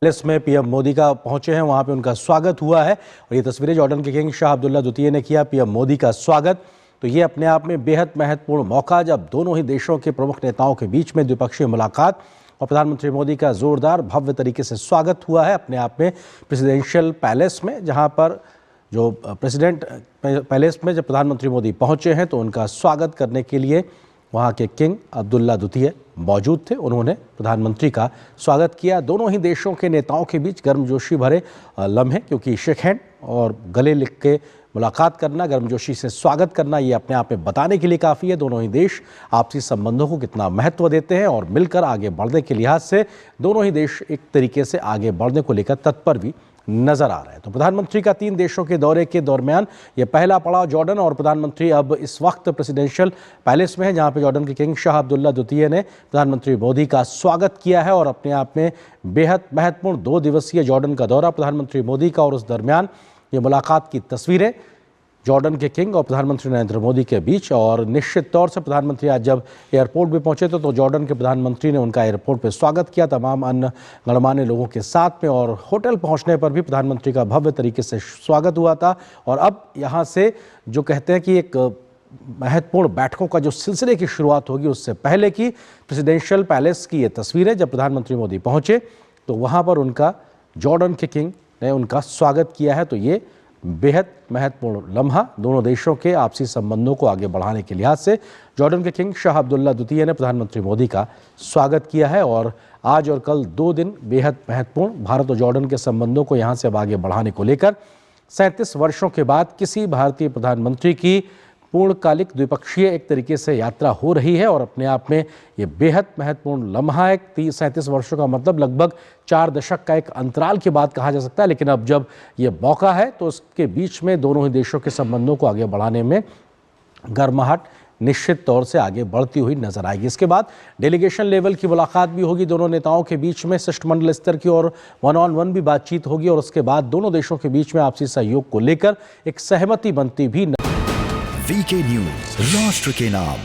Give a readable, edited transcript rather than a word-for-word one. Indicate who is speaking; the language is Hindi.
Speaker 1: पैलेस में पीएम मोदी का पहुंचे हैं, वहां पे उनका स्वागत हुआ है और ये तस्वीरें जॉर्डन के किंग शाह अब्दुल्ला द्वितीय ने किया पीएम मोदी का स्वागत। तो ये अपने आप में बेहद महत्वपूर्ण मौका, जब दोनों ही देशों के प्रमुख नेताओं के बीच में द्विपक्षीय मुलाकात और प्रधानमंत्री मोदी का जोरदार भव्य तरीके से स्वागत हुआ है अपने आप में प्रेसिडेंशियल पैलेस में, जहां पर जो प्रेसिडेंट पैलेस में जब प्रधानमंत्री मोदी पहुंचे हैं तो उनका स्वागत करने के लिए वहाँ के किंग अब्दुल्ला द्वितीय मौजूद थे। उन्होंने प्रधानमंत्री का स्वागत किया। दोनों ही देशों के नेताओं के बीच गर्मजोशी भरे लम्हे, क्योंकि शेक हैंड और गले लिख के मुलाकात करना, गर्मजोशी से स्वागत करना, ये अपने आप में बताने के लिए काफ़ी है दोनों ही देश आपसी संबंधों को कितना महत्व देते हैं और मिलकर आगे बढ़ने के लिहाज से दोनों ही देश एक तरीके से आगे बढ़ने को लेकर तत्पर भी नजर आ रहे हैं। तो प्रधानमंत्री का 3 देशों के दौरे के दरमियान ये पहला पड़ाव जॉर्डन, और प्रधानमंत्री अब इस वक्त प्रेसिडेंशियल पैलेस में है, जहां पे जॉर्डन के किंग शाह अब्दुल्ला द्वितीय ने प्रधानमंत्री मोदी का स्वागत किया है। और अपने आप में बेहद महत्वपूर्ण 2 दिवसीय जॉर्डन का दौरा प्रधानमंत्री मोदी का, और उस दरमियान ये मुलाकात की तस्वीरें जॉर्डन के किंग और प्रधानमंत्री नरेंद्र मोदी के बीच। और निश्चित तौर से प्रधानमंत्री आज जब एयरपोर्ट पे पहुंचे तो जॉर्डन के प्रधानमंत्री ने उनका एयरपोर्ट पे स्वागत किया तमाम अन्य गणमान्य लोगों के साथ में, और होटल पहुंचने पर भी प्रधानमंत्री का भव्य तरीके से स्वागत हुआ था। और अब यहाँ से जो कहते हैं कि एक महत्वपूर्ण बैठकों का जो सिलसिले की शुरुआत होगी, उससे पहले की प्रेसिडेंशियल पैलेस की ये तस्वीरें, जब प्रधानमंत्री मोदी पहुंचे तो वहाँ पर उनका जॉर्डन के किंग ने उनका स्वागत किया है। तो ये बेहद महत्वपूर्ण लम्हा दोनों देशों के आपसी संबंधों को आगे बढ़ाने के लिहाज से जॉर्डन के किंग शाह अब्दुल्ला द्वितीय ने प्रधानमंत्री मोदी का स्वागत किया है। और आज और कल 2 दिन बेहद महत्वपूर्ण भारत और जॉर्डन के संबंधों को यहाँ से अब आगे बढ़ाने को लेकर 37 वर्षों के बाद किसी भारतीय प्रधानमंत्री की पूर्णकालिक द्विपक्षीय एक तरीके से यात्रा हो रही है। और अपने आप में ये बेहद महत्वपूर्ण लम्हा है। 37 वर्षों का मतलब लगभग 4 दशक का एक अंतराल के बाद कहा जा सकता है, लेकिन अब जब ये मौका है तो उसके बीच में दोनों ही देशों के संबंधों को आगे बढ़ाने में गर्माहट निश्चित तौर से आगे बढ़ती हुई नजर आएगी। इसके बाद डेलीगेशन लेवल की मुलाकात भी होगी दोनों नेताओं के बीच में, शिष्टमंडल स्तर की और 1-on-1 भी बातचीत होगी, और उसके बाद दोनों देशों के बीच में आपसी सहयोग को लेकर एक सहमति बनती भी।
Speaker 2: वीके न्यूज, राष्ट्र के नाम।